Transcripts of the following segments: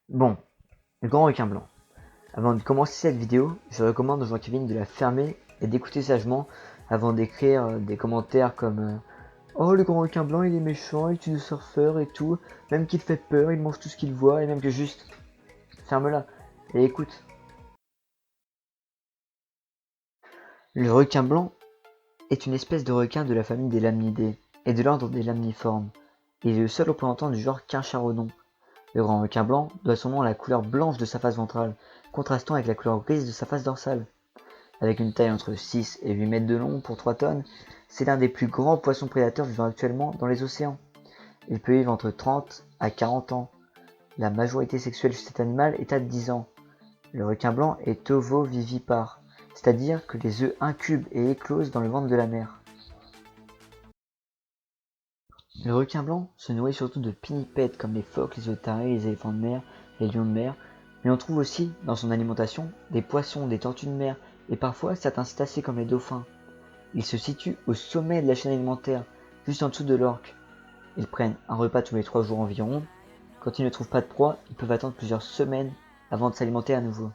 Bon, le grand requin blanc. Avant de commencer cette vidéo, je recommande aux gens qui viennent de la fermer et d'écouter sagement avant d'écrire des commentaires comme oh le grand requin blanc il est méchant, il tue des surfeurs et tout, même qu'il fait peur, il mange tout ce qu'il voit et même que juste ferme-la et écoute. Le requin blanc est une espèce de requin de la famille des lamnidés et de l'ordre des lamniformes. Il est le seul représentant du genre Quincharodon. Le grand requin blanc doit son nom à la couleur blanche de sa face ventrale, contrastant avec la couleur grise de sa face dorsale. Avec une taille entre 6 et 8 mètres de long pour 3 tonnes, c'est l'un des plus grands poissons prédateurs vivant actuellement dans les océans. Il peut vivre entre 30 à 40 ans. La majorité sexuelle chez cet animal est à 10 ans. Le requin blanc est ovovivipare, c'est-à-dire que les œufs incubent et éclosent dans le ventre de la mère. Le requin blanc se nourrit surtout de pinnipèdes comme les phoques, les otaries, les éléphants de mer, les lions de mer, mais on trouve aussi dans son alimentation des poissons, des tortues de mer et parfois certains cétacés comme les dauphins. Ils se situent au sommet de la chaîne alimentaire, juste en dessous de l'orque. Ils prennent un repas tous les 3 jours environ. Quand ils ne trouvent pas de proie, ils peuvent attendre plusieurs semaines avant de s'alimenter à nouveau.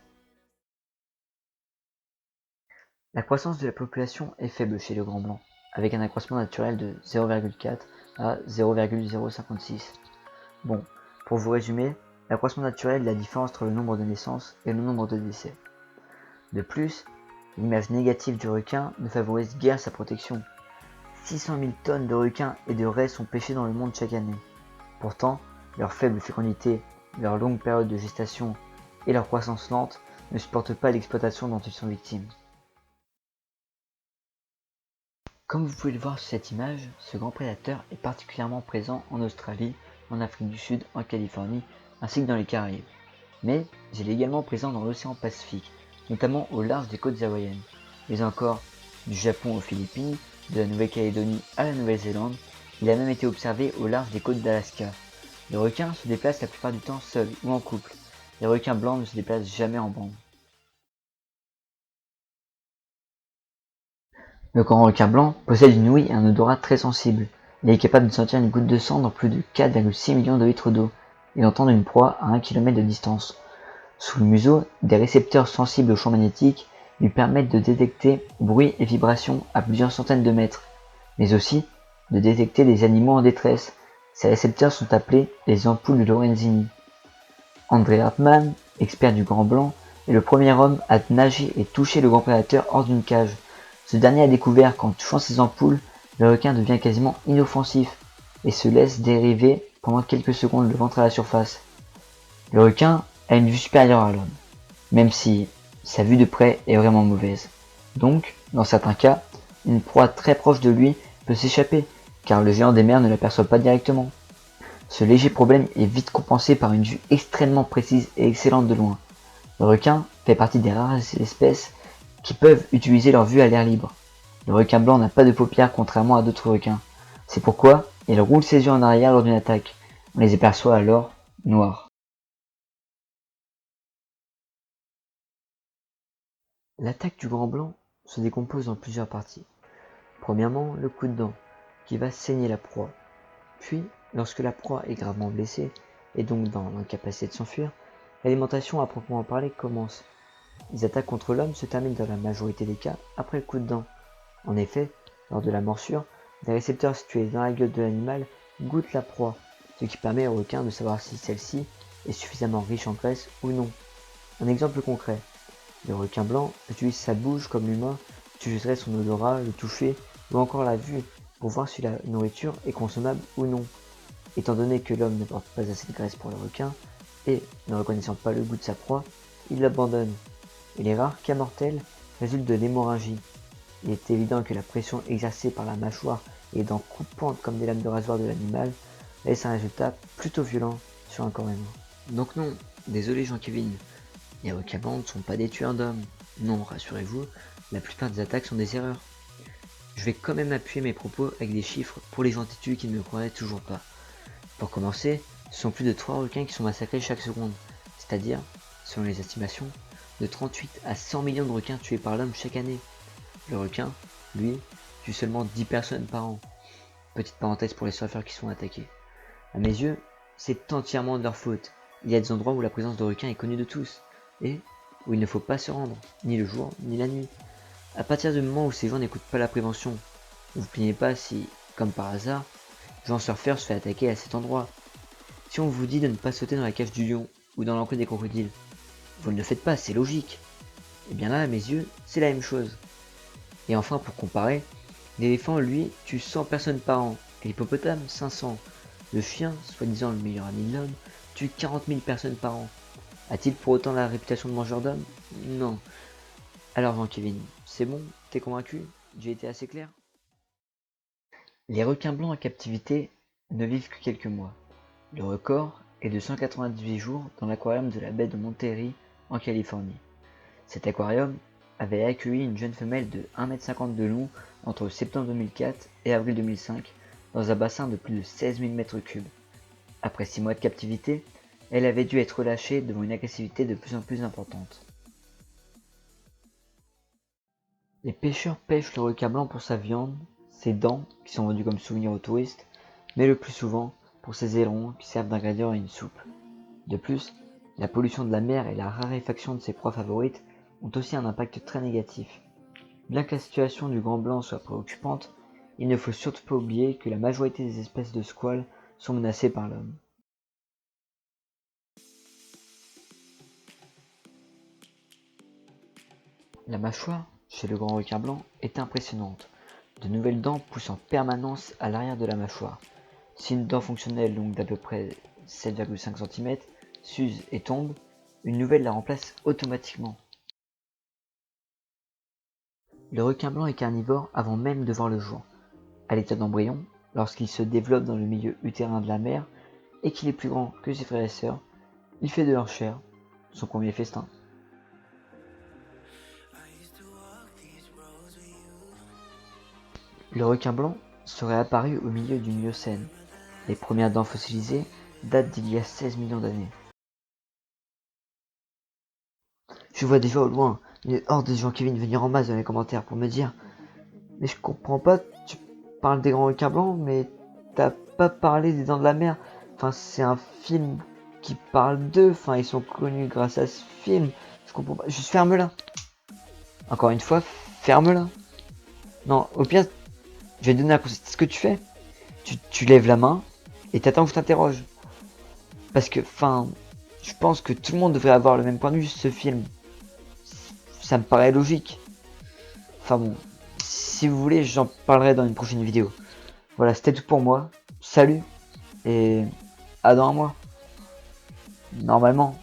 La croissance de la population est faible chez le grand blanc, avec un accroissement naturel de 0,4 à 0,056. Bon, pour vous résumer, l'accroissement naturel est la différence entre le nombre de naissances et le nombre de décès. De plus, l'image négative du requin ne favorise guère sa protection. 600 000 tonnes de requins et de raies sont pêchées dans le monde chaque année. Pourtant, leur faible fécondité, leur longue période de gestation et leur croissance lente ne supportent pas l'exploitation dont ils sont victimes. Comme vous pouvez le voir sur cette image, ce grand prédateur est particulièrement présent en Australie, en Afrique du Sud, en Californie, ainsi que dans les Caraïbes. Mais il est également présent dans l'océan Pacifique, notamment au large des côtes hawaïennes, mais encore du Japon aux Philippines, de la Nouvelle-Calédonie à la Nouvelle-Zélande. Il a même été observé au large des côtes d'Alaska. Le requin se déplace la plupart du temps seul ou en couple. Les requins blancs ne se déplacent jamais en bande. Le grand requin blanc possède une ouïe et un odorat très sensible. Il est capable de sentir une goutte de sang dans plus de 4,6 millions de litres d'eau et d'entendre une proie à 1 km de distance. Sous le museau, des récepteurs sensibles aux champs magnétiques lui permettent de détecter bruit et vibrations à plusieurs centaines de mètres, mais aussi de détecter des animaux en détresse. Ces récepteurs sont appelés les ampoules de Lorenzini. André Hartmann, expert du grand blanc, est le premier homme à nager et toucher le grand prédateur hors d'une cage. Ce dernier a découvert qu'en touchant ces ampoules, le requin devient quasiment inoffensif et se laisse dériver pendant quelques secondes le ventre à la surface. Le requin a une vue supérieure à l'homme, même si sa vue de près est vraiment mauvaise. Donc, dans certains cas, une proie très proche de lui peut s'échapper, car le géant des mers ne l'aperçoit pas directement. Ce léger problème est vite compensé par une vue extrêmement précise et excellente de loin. Le requin fait partie des rares espèces qui peuvent utiliser leur vue à l'air libre. Le requin blanc n'a pas de paupières contrairement à d'autres requins. C'est pourquoi il roule ses yeux en arrière lors d'une attaque. On les aperçoit alors noirs. L'attaque du grand blanc se décompose en plusieurs parties. Premièrement, le coup de dent, qui va saigner la proie. Puis, lorsque la proie est gravement blessée, et donc dans l'incapacité de s'enfuir, l'alimentation à proprement parler commence. Les attaques contre l'homme se terminent dans la majorité des cas après le coup de dent. En effet, lors de la morsure, des récepteurs situés dans la gueule de l'animal goûtent la proie, ce qui permet au requin de savoir si celle-ci est suffisamment riche en graisse ou non. Un exemple concret, le requin blanc utilise sa bouche comme l'humain utiliserait son odorat, le toucher ou encore la vue pour voir si la nourriture est consommable ou non. Étant donné que l'homme ne porte pas assez de graisse pour le requin, et ne reconnaissant pas le goût de sa proie, il l'abandonne. Et les rares cas mortels résultent de l'hémorragie. Il est évident que la pression exercée par la mâchoire et les dents coupantes comme des lames de rasoir de l'animal laisse un résultat plutôt violent sur un corps humain. Donc non, désolé Jean-Kevin, les requins blancs ne sont pas des tueurs d'hommes. Non, rassurez-vous, la plupart des attaques sont des erreurs. Je vais quand même appuyer mes propos avec des chiffres pour les gens têtus qui ne me croiraient toujours pas. Pour commencer, ce sont plus de 3 requins qui sont massacrés chaque seconde, c'est-à-dire, selon les estimations, de 38 à 100 millions de requins tués par l'homme chaque année. Le requin, lui, tue seulement 10 personnes par an. Petite parenthèse pour les surfeurs qui sont attaqués. À mes yeux, c'est entièrement de leur faute. il y a des endroits où la présence de requins est connue de tous, et où il ne faut pas se rendre, ni le jour, ni la nuit. À partir du moment où ces gens n'écoutent pas la prévention, ne vous plaignez pas si, comme par hasard, Jean Surfer se fait attaquer à cet endroit. Si on vous dit de ne pas sauter dans la cage du lion, ou dans l'enclos des crocodiles, vous ne le faites pas, c'est logique. Et bien là, à mes yeux, c'est la même chose. Et enfin, pour comparer, l'éléphant, lui, tue 100 personnes par an, et l'hippopotame, 500. Le chien, soi-disant le meilleur ami de l'homme, tue 40 000 personnes par an. A-t-il pour autant la réputation de mangeur d'hommes? Non. Alors Jean-Kevin, c'est bon? T'es convaincu? J'ai été assez clair? Les requins blancs en captivité ne vivent que quelques mois. Le record est de 198 jours dans l'aquarium de la baie de Monterey en Californie. Cet aquarium avait accueilli une jeune femelle de 1,50 m de long entre septembre 2004 et avril 2005 dans un bassin de plus de 16 000 m3. Après 6 mois de captivité, elle avait dû être relâchée devant une agressivité de plus en plus importante. Les pêcheurs pêchent le requin blanc pour sa viande, ses dents qui sont vendues comme souvenirs aux touristes, mais le plus souvent pour ses ailerons qui servent d'ingrédients à une soupe. De plus, la pollution de la mer et la raréfaction de ses proies favorites ont aussi un impact très négatif. Bien que la situation du grand blanc soit préoccupante, il ne faut surtout pas oublier que la majorité des espèces de squales sont menacées par l'homme. La mâchoire, chez le grand requin blanc, est impressionnante. De nouvelles dents poussent en permanence à l'arrière de la mâchoire. Si une dent fonctionnelle longue d'à peu près 7,5 cm s'use et tombe, une nouvelle la remplace automatiquement. Le requin blanc est carnivore avant même de voir le jour. À l'état d'embryon, lorsqu'il se développe dans le milieu utérin de la mère et qu'il est plus grand que ses frères et sœurs, il fait de leur chair son premier festin. Le requin blanc serait apparu au milieu du Miocène. Les premières dents fossilisées datent d'il y a 16 millions d'années. Je vois déjà au loin une horde de gens qui viennent venir en masse dans les commentaires pour me dire mais je comprends pas, tu parles des grands requins blancs, mais t'as pas parlé des dents de la mer. Enfin, c'est un film qui parle d'eux. Enfin, ils sont connus grâce à ce film. Je comprends pas. Juste ferme-la. Encore une fois, ferme-la. Non, au pire, je vais te donner un conseil. Ce que tu fais, tu lèves la main et t'attends que je t'interroge. Parce que, enfin, je pense que tout le monde devrait avoir le même point de vue sur ce film. Ça me paraît logique. Enfin bon, si vous voulez, j'en parlerai dans une prochaine vidéo. Voilà, c'était tout pour moi. Salut et à dans un mois. Normalement.